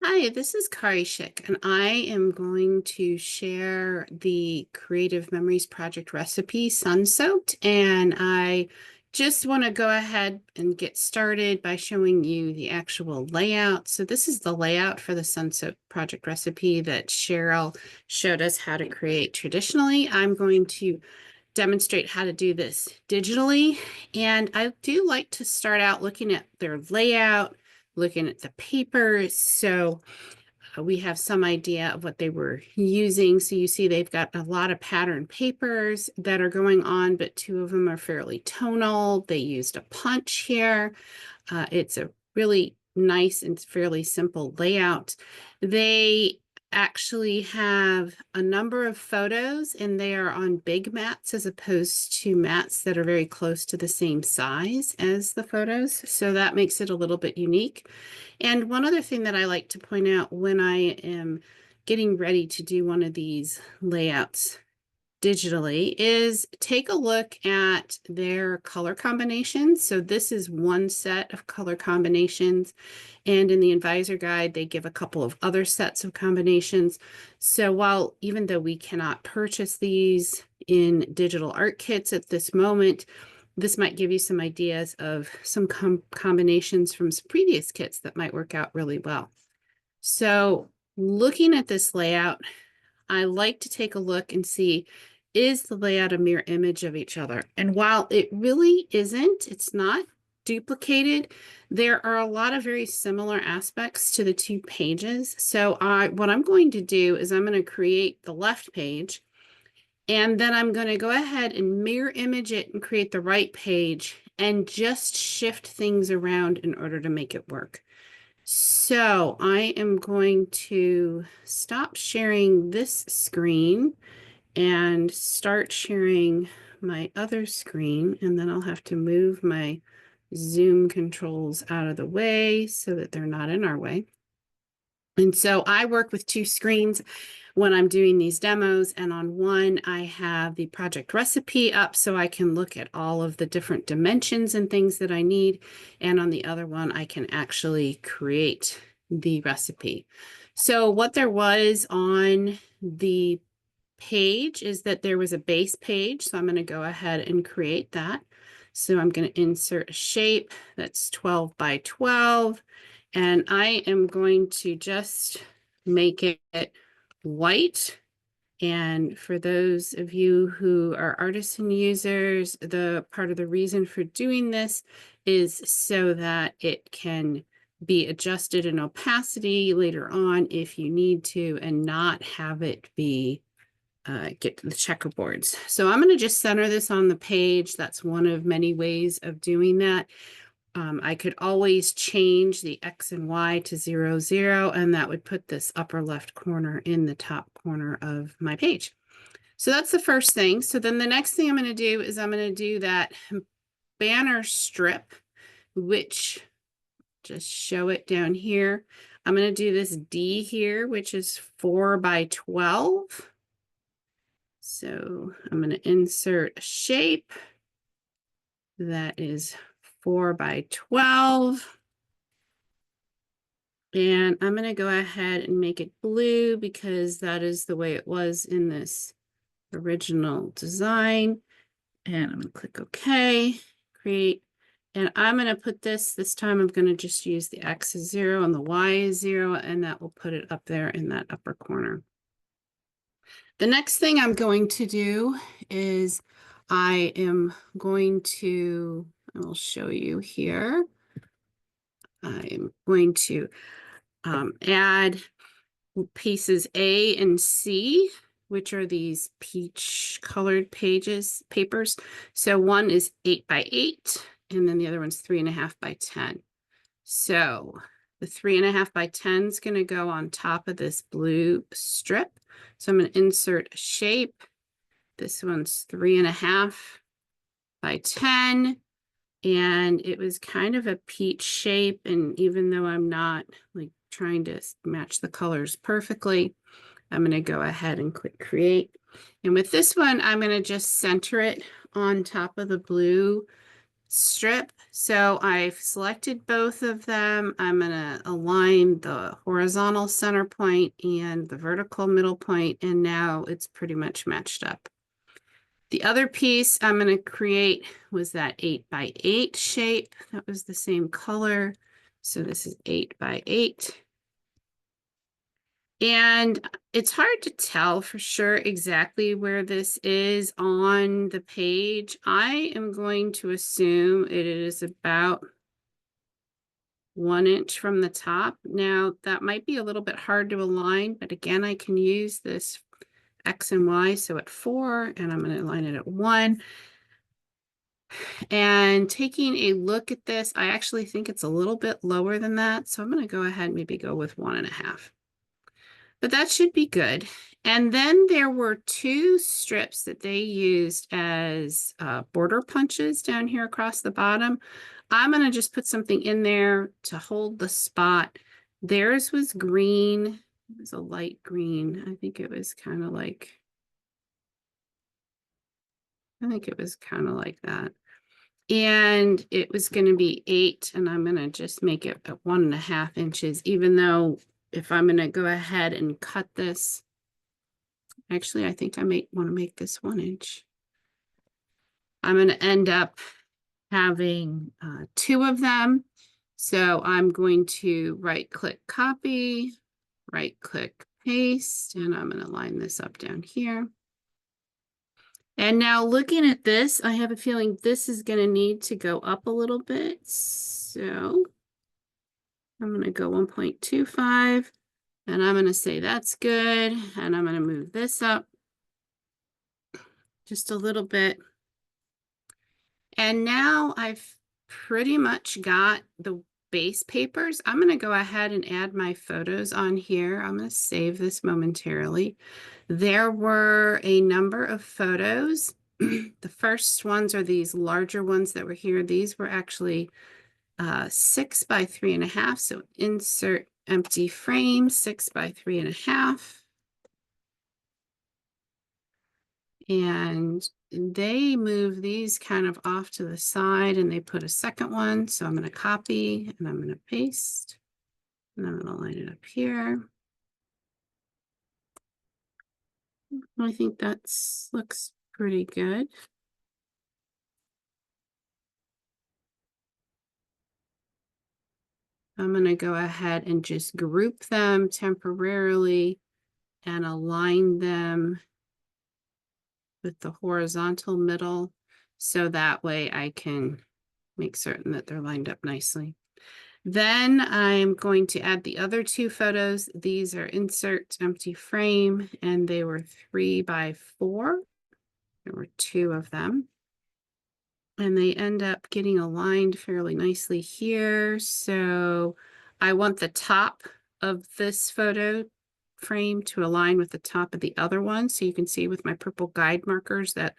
Hi, this is Kari Schick, and I am going to share the Creative Memories Project recipe, Sun Soaked. And I just want to go ahead and get started by showing you the actual layout. So this is the layout for the Sun Soaked project recipe that Cheryl showed us how to create traditionally. I'm going to demonstrate how to do this digitally. And I do like to start out looking at their layout, looking at the papers. So we have some idea of what they were using. So you see they've got a lot of pattern papers that are going on, but two of them are fairly tonal. They used a punch here. It's a really nice and fairly simple layout. They actually have a number of photos, and they are on big mats as opposed to mats that are very close to the same size as the photos. So that makes it a little bit unique. And one other thing that I like to point out when I am getting ready to do one of these layouts digitally is take a look at their color combinations. So this is one set of color combinations. And in the advisor guide, they give a couple of other sets of combinations. So while even though we cannot purchase these in digital art kits at this moment, this might give you some ideas of some combinations from some previous kits that might work out really well. So looking at this layout, I like to take a look and see, is the layout a mirror image of each other? And while it really isn't, it's not duplicated, there are a lot of very similar aspects to the two pages. So what I'm going to do is I'm going to create the left page, and then I'm going to go ahead and mirror image it and create the right page and just shift things around in order to make it work. So I am going to stop sharing this screen and start sharing my other screen, and then I'll have to move my Zoom controls out of the way so that they're not in our way. And so I work with two screens when I'm doing these demos, and on one I have the project recipe up so I can look at all of the different dimensions and things that I need, and on the other one I can actually create the recipe. So what there was on the page is that there was a base page, so I'm going to go ahead and create that. So I'm going to insert a shape that's 12 by 12, and I am going to just make it white. And for those of you who are artisan users, the part of the reason for doing this is so that it can be adjusted in opacity later on if you need to, and not have it be get to the checkerboards. So I'm going to just center this on the page. That's one of many ways of doing that. I could always change the X and Y to 0, 0, and that would put this upper left corner in the top corner of my page. So that's the first thing. So then the next thing I'm going to do is I'm going to do that banner strip, which just show it down here. I'm going to do this D here, which is 4 by 12. So I'm going to insert a shape that is 4 by 12. And I'm going to go ahead and make it blue because that is the way it was in this original design. And I'm going to click OK, create. And I'm going to put this time I'm going to just use the X is 0 and the Y is 0, and that will put it up there in that upper corner. The next thing I'm going to do is I will show you here. I'm going to add pieces A and C, which are these peach colored papers. So one is 8 by 8, and then the other one's 3.5 by 10. So the 3.5 by 10 is going to go on top of this blue strip. So I'm going to insert a shape. This one's 3.5 by 10. And it was kind of a peach shape. And even though I'm not like trying to match the colors perfectly, I'm going to go ahead and click create. And with this one, I'm going to just center it on top of the blue strip. So I've selected both of them. I'm going to align the horizontal center point and the vertical middle point, and now it's pretty much matched up. The other piece I'm going to create was that 8x8 shape. That was the same color. So this is 8x8. And it's hard to tell for sure exactly where this is on the page. I am going to assume it is about 1 inch from the top. Now, that might be a little bit hard to align, but again, I can use this X and Y. So at 4, and I'm going to align it at 1. And taking a look at this, I actually think it's a little bit lower than that. So I'm going to go ahead and maybe go with 1.5. But that should be good. And then there were 2 strips that they used as border punches down here across the bottom. I'm going to just put something in there to hold the spot. Theirs was green. It was a light green. I think it was kind of like that. And it was going to be 8, and I'm going to just make it at 1.5 inches, even though if I'm going to go ahead and cut this, actually, I think I may want to make this 1 inch. I'm going to end up having 2 of them. So I'm going to right-click copy, right-click paste, and I'm going to line this up down here. And now looking at this, I have a feeling this is going to need to go up a little bit. So I'm going to go 1.25, and I'm going to say that's good. And I'm going to move this up just a little bit. And now I've pretty much got the base papers. I'm going to go ahead and add my photos on here. I'm going to save this momentarily. There were a number of photos. The first ones are these larger ones that were here. These were actually 6 by 3.5. So insert empty frame, 6 by 3.5. And they move these kind of off to the side, and they put a second one. So I'm going to copy and I'm going to paste, and I'm going to line it up here. I think that's looks pretty good. I'm going to go ahead and just group them temporarily and align them with the horizontal middle, so that way I can make certain that they're lined up nicely. Then I'm going to add the other 2 photos. These are insert empty frame, and they were 3 by 4. There were 2 of them. And they end up getting aligned fairly nicely here. So I want the top of this photo frame to align with the top of the other one. So you can see with my purple guide markers that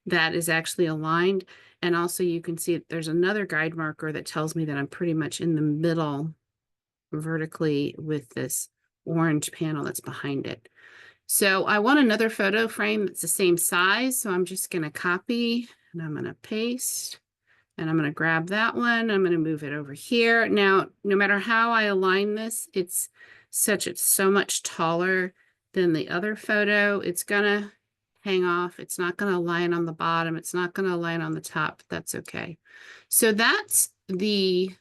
that is actually aligned. And also you can see there's another guide marker that tells me that I'm pretty much in the middle vertically with this orange panel that's behind it. So I want another photo frame that's the same size. So I'm just going to copy and I'm going to paste, and I'm going to grab that one. I'm going to move it over here. Now, no matter how I align this, it's so much taller than the other photo. It's going to hang off. It's not going to align on the bottom. It's not going to align on the top. That's okay. So that's the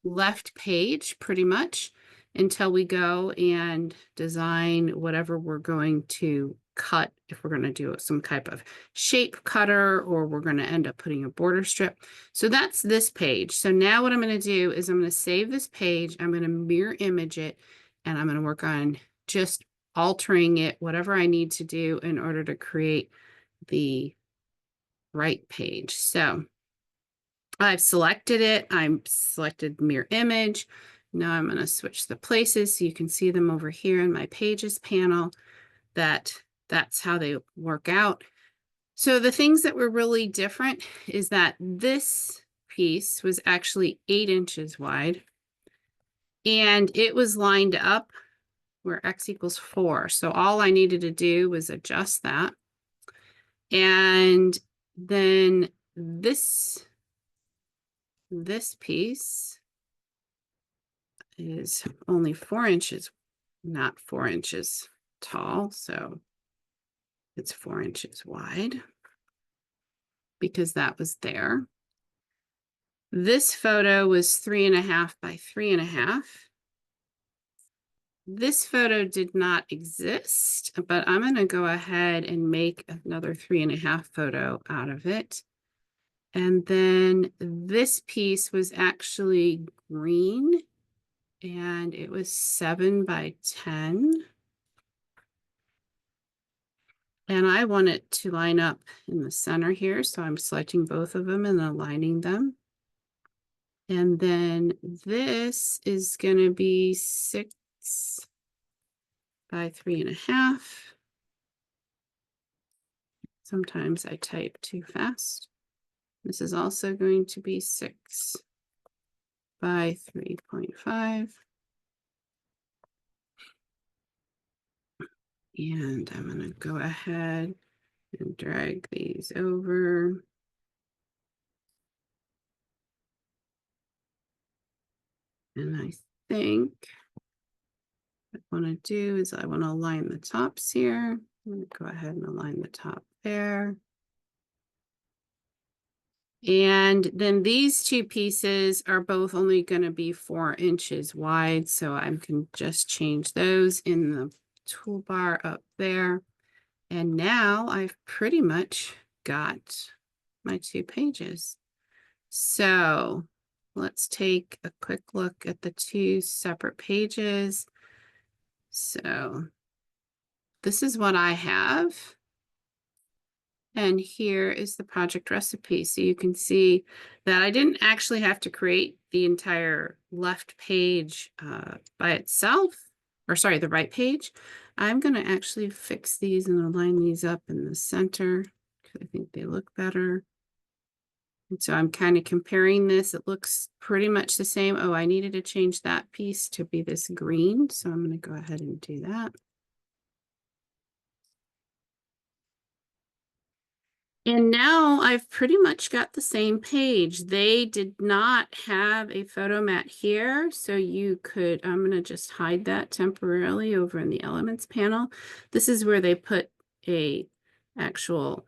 left page pretty much until we go and design whatever we're going to cut, if we're going to do some type of shape cutter, or we're going to end up putting a border strip. So that's this page. So now what I'm going to do is I'm going to save this page. I'm going to mirror image it, and I'm going to work on just altering it, whatever I need to do in order to create the right page. So I've selected it. I'm selected mirror image. Now I'm going to switch the places so you can see them over here in my pages panel. That's how they work out. So the things that were really different is that this piece was actually 8 inches wide, and it was lined up where X equals 4. So all I needed to do was adjust that. And then this this piece is only 4 inches, not 4 inches tall, so it's 4 inches wide because that was there. This photo was 3.5 by 3.5. This photo did not exist, but I'm going to go ahead and make another 3.5 photo out of it. And then this piece was actually green, and it was 7 by 10. And I want it to line up in the center here, so I'm selecting both of them and aligning them. And then this is going to be 6 by 3.5. Sometimes I type too fast. This is also going to be 6 by 3.5. And I'm going to go ahead and drag these over. And I think what I want to do is I want to align the tops here. I'm going to go ahead and align the top there. And then these two pieces are both only going to be 4 inches wide. So I can just change those in the toolbar up there. And now I've pretty much got my 2 pages. So let's take a quick look at the 2 separate pages. So this is what I have. And here is the project recipe. So you can see that I didn't actually have to create the entire left page by itself, or sorry, the right page. I'm going to actually fix these and align these up in the center because I think they look better. And so I'm kind of comparing this. It looks pretty much the same. Oh, I needed to change that piece to be this green. So I'm going to go ahead and do that. And now I've pretty much got the same page. They did not have a photo mat here, so you could, I'm going to just hide that temporarily over in the Elements panel. This is where they put a actual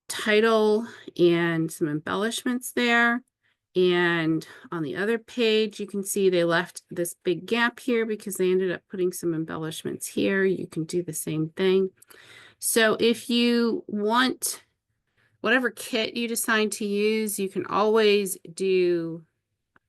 title and some embellishments there. And on the other page, you can see they left this big gap here because they ended up putting some embellishments here. You can do the same thing. So if you want whatever kit you decide to use, you can always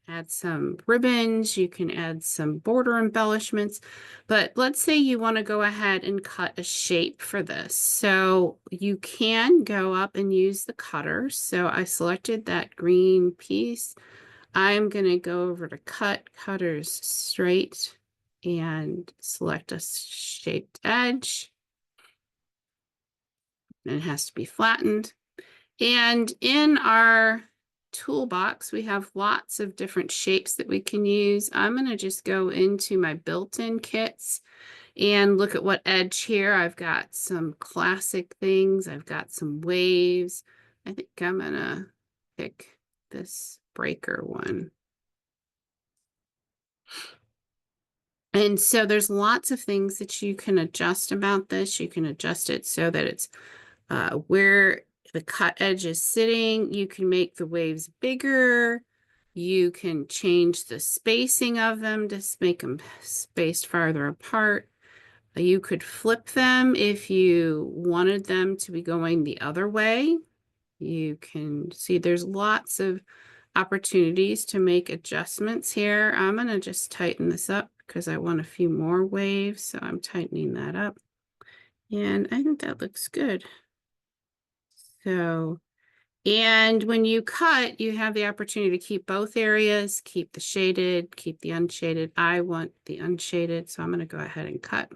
add some ribbons, you can add some border embellishments, but let's say you want to go ahead and cut a shape for this. So you can go up and use the cutter. So I selected that green piece. I'm going to go over to cutters straight and select a shaped edge. And it has to be flattened. And in our toolbox, we have lots of different shapes that we can use. I'm going to just go into my built-in kits and look at what edge here. I've got some classic things. I've got some waves. I think I'm going to pick this breaker one. And so there's lots of things that you can adjust about this. You can adjust it so that it's where the cut edge is sitting. You can make the waves bigger. You can change the spacing of them to make them spaced farther apart. You could flip them if you wanted them to be going the other way. You can see there's lots of opportunities to make adjustments here. I'm going to just tighten this up because I want a few more waves. So I'm tightening that up. And I think that looks good. So, and when you cut, you have the opportunity to keep both areas, keep the shaded, keep the unshaded. I want the unshaded, so I'm going to go ahead and cut.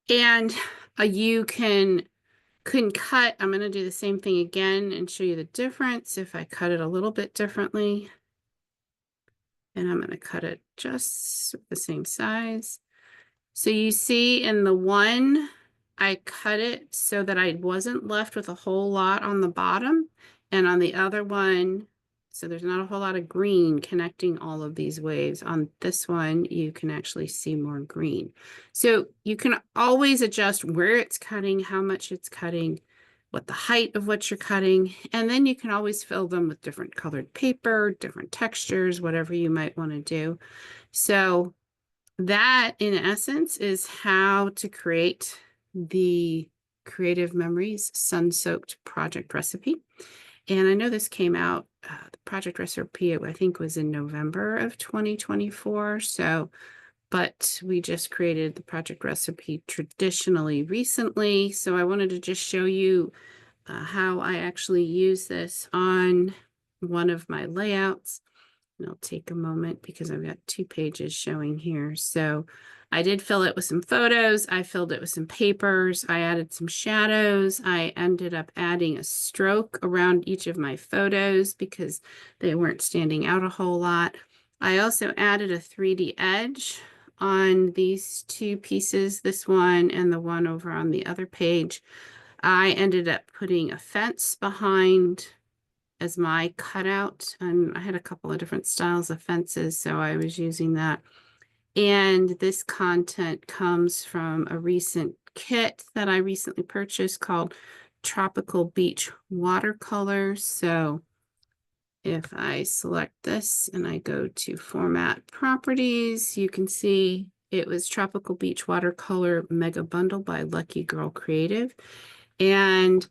And you can cut. I'm going to do the same thing again and show you the difference if I cut it a little bit differently. And I'm going to cut it just the same size. So you see in the one, I cut it so that I wasn't left with a whole lot on the bottom. And on the other one, so there's not a whole lot of green connecting all of these waves. On this one, you can actually see more green. So you can always adjust where it's cutting, how much it's cutting, what the height of what you're cutting, and then you can always fill them with different colored paper, different textures, whatever you might want to do. So that, in essence, is how to create the Creative Memories Sun-Soaked project recipe. And I know this came out, the project recipe, I think, was in November of 2024. So, but we just created the project recipe traditionally recently. So I wanted to just show you how I actually use this on one of my layouts. And I'll take a moment because I've got 2 pages showing here. So I did fill it with some photos. I filled it with some papers. I added some shadows. I ended up adding a stroke around each of my photos because they weren't standing out a whole lot. I also added a 3D edge on these 2 pieces, this one and the one over on the other page. I ended up putting a fence behind as my cutout. I had a couple of different styles of fences, so I was using that. And this content comes from a recent kit that I recently purchased called Tropical Beach Watercolor. So if I select this and I go to Format Properties, you can see it was Tropical Beach Watercolor Mega Bundle by Lucky Girl Creative. And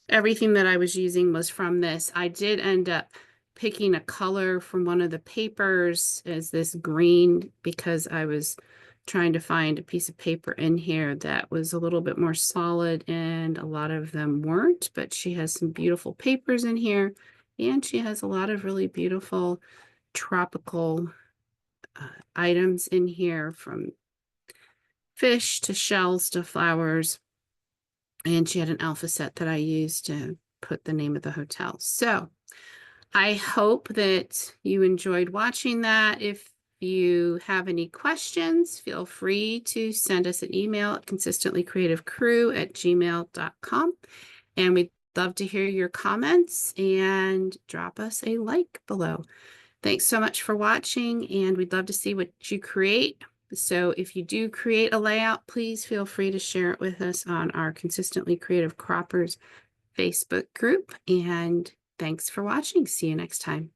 everything that I was using was from this. I did end up picking a color from one of the papers as this green because I was trying to find a piece of paper in here that was a little bit more solid, and a lot of them weren't, but she has some beautiful papers in here, and she has a lot of really beautiful tropical items in here, from fish to shells to flowers. And she had an alpha set that I used to put the name of the hotel. So I hope that you enjoyed watching that. If you have any questions, feel free to send us an email at consistentlycreativecrew@gmail.com. And we'd love to hear your comments, and drop us a like below. Thanks so much for watching, and we'd love to see what you create. So if you do create a layout, please feel free to share it with us on our Consistently Creative Croppers Facebook group. And thanks for watching. See you next time.